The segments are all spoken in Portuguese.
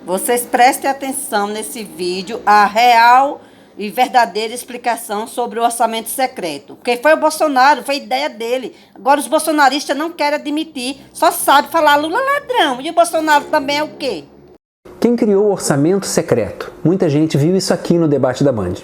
Vocês prestem atenção nesse vídeo, a real e verdadeira explicação sobre o orçamento secreto. Quem foi o Bolsonaro, foi ideia dele. Agora os bolsonaristas não querem admitir, só sabem falar Lula ladrão. E o Bolsonaro também é o quê? Quem criou o orçamento secreto? Muita gente viu isso aqui no debate da Band.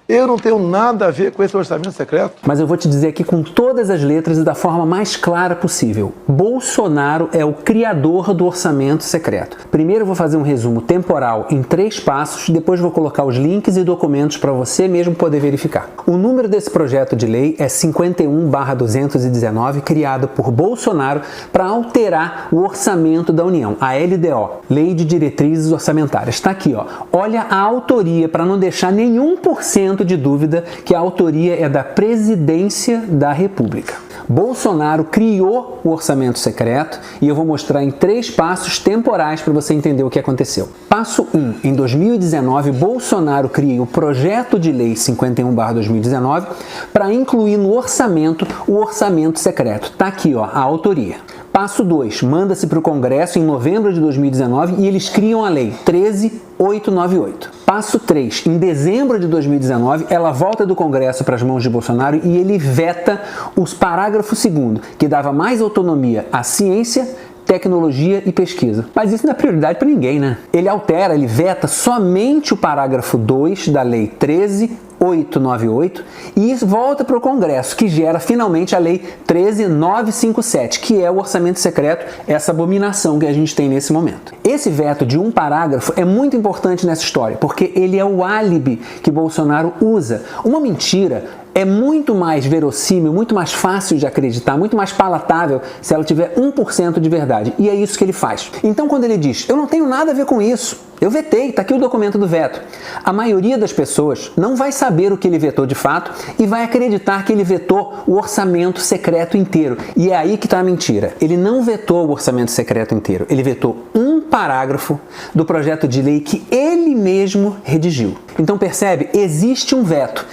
Eu não tenho nada a ver com esse orçamento secreto. Mas eu vou te dizer aqui com todas as letras e da forma mais clara possível. Bolsonaro é o criador do orçamento secreto. Primeiro eu vou fazer um resumo temporal em 3 passos, depois vou colocar os links e documentos para você mesmo poder verificar. O número desse projeto de lei é 51/219, criado por Bolsonaro para alterar o orçamento da União, a LDO, Lei de Diretrizes Orçamentárias. Está aqui, ó. Olha a autoria para não deixar nenhum por cento de dúvida que a autoria é da Presidência da República. Bolsonaro criou o orçamento secreto e eu vou mostrar em 3 passos temporais para você entender o que aconteceu. Passo 1. Em 2019, Bolsonaro criou o projeto de lei 51/2019 para incluir no orçamento o orçamento secreto. Tá aqui, ó, a autoria. Passo 2. Manda-se para o Congresso em novembro de 2019 e eles criam a lei 13.898. Passo 3. Em dezembro de 2019, ela volta do Congresso para as mãos de Bolsonaro e ele veta os parágrafo 2º, que dava mais autonomia à ciência, tecnologia e pesquisa. Mas isso não é prioridade para ninguém, né? Ele altera, ele veta somente o parágrafo 2 da lei 13.898 e isso volta para o Congresso, que gera finalmente a lei 13.957, que é o orçamento secreto, essa abominação que a gente tem nesse momento. Esse veto de um parágrafo é muito importante nessa história, porque ele é o álibi que Bolsonaro usa. Uma mentira é muito mais verossímil, muito mais fácil de acreditar, muito mais palatável se ela tiver 1% de verdade. E é isso que ele faz. Então, quando ele diz, eu não tenho nada a ver com isso, eu vetei, tá aqui o documento do veto. A maioria das pessoas não vai saber o que ele vetou de fato e vai acreditar que ele vetou o orçamento secreto inteiro. E é aí que está a mentira. Ele não vetou o orçamento secreto inteiro. Ele vetou um parágrafo do projeto de lei que ele mesmo redigiu. Então percebe? Existe um veto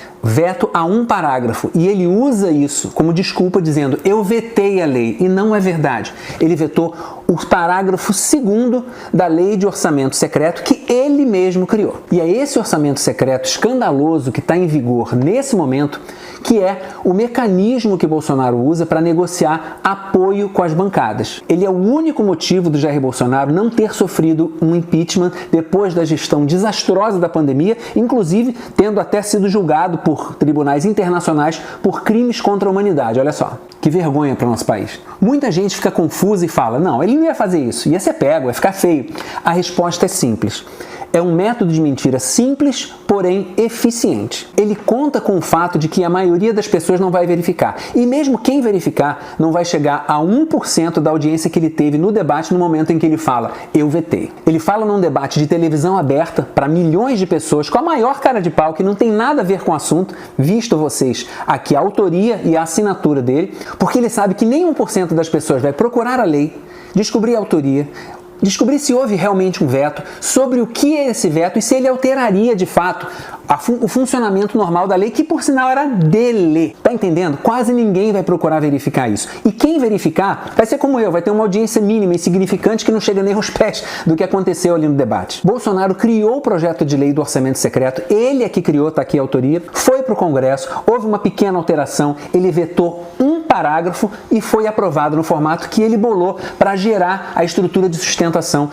a um parágrafo e ele usa isso como desculpa dizendo eu vetei a lei e não é verdade. Ele vetou o parágrafo 2º da lei de orçamento secreto que ele mesmo criou. E é esse orçamento secreto escandaloso que está em vigor nesse momento que é o mecanismo que Bolsonaro usa para negociar apoio com as bancadas. Ele é o único motivo do Jair Bolsonaro não ter sofrido um impeachment depois da gestão desastrosa da pandemia, inclusive tendo até sido julgado por tribunais internacionais por crimes contra a humanidade. Olha só, que vergonha para o nosso país. Muita gente fica confusa e fala, não, ele não ia fazer isso, ia ser pego, ia ficar feio. A resposta é simples. É um método de mentira simples, porém eficiente. Ele conta com o fato de que a maioria das pessoas não vai verificar. E mesmo quem verificar não vai chegar a 1% da audiência que ele teve no debate no momento em que ele fala, eu vetei. Ele fala num debate de televisão aberta para milhões de pessoas com a maior cara de pau, que não tem nada a ver com o assunto, visto vocês aqui a autoria e a assinatura dele, porque ele sabe que nem 1% das pessoas vai procurar a lei, descobrir a autoria, descobrir se houve realmente um veto, sobre o que é esse veto e se ele alteraria de fato o funcionamento normal da lei, que por sinal era dele. Tá entendendo? Quase ninguém vai procurar verificar isso. E quem verificar vai ser como eu, vai ter uma audiência mínima, insignificante, que não chega nem aos pés do que aconteceu ali no debate. Bolsonaro criou o projeto de lei do orçamento secreto, ele é que criou, tá aqui a autoria, foi para o Congresso, houve uma pequena alteração, ele vetou um parágrafo e foi aprovado no formato que ele bolou para gerar a estrutura de sustentação.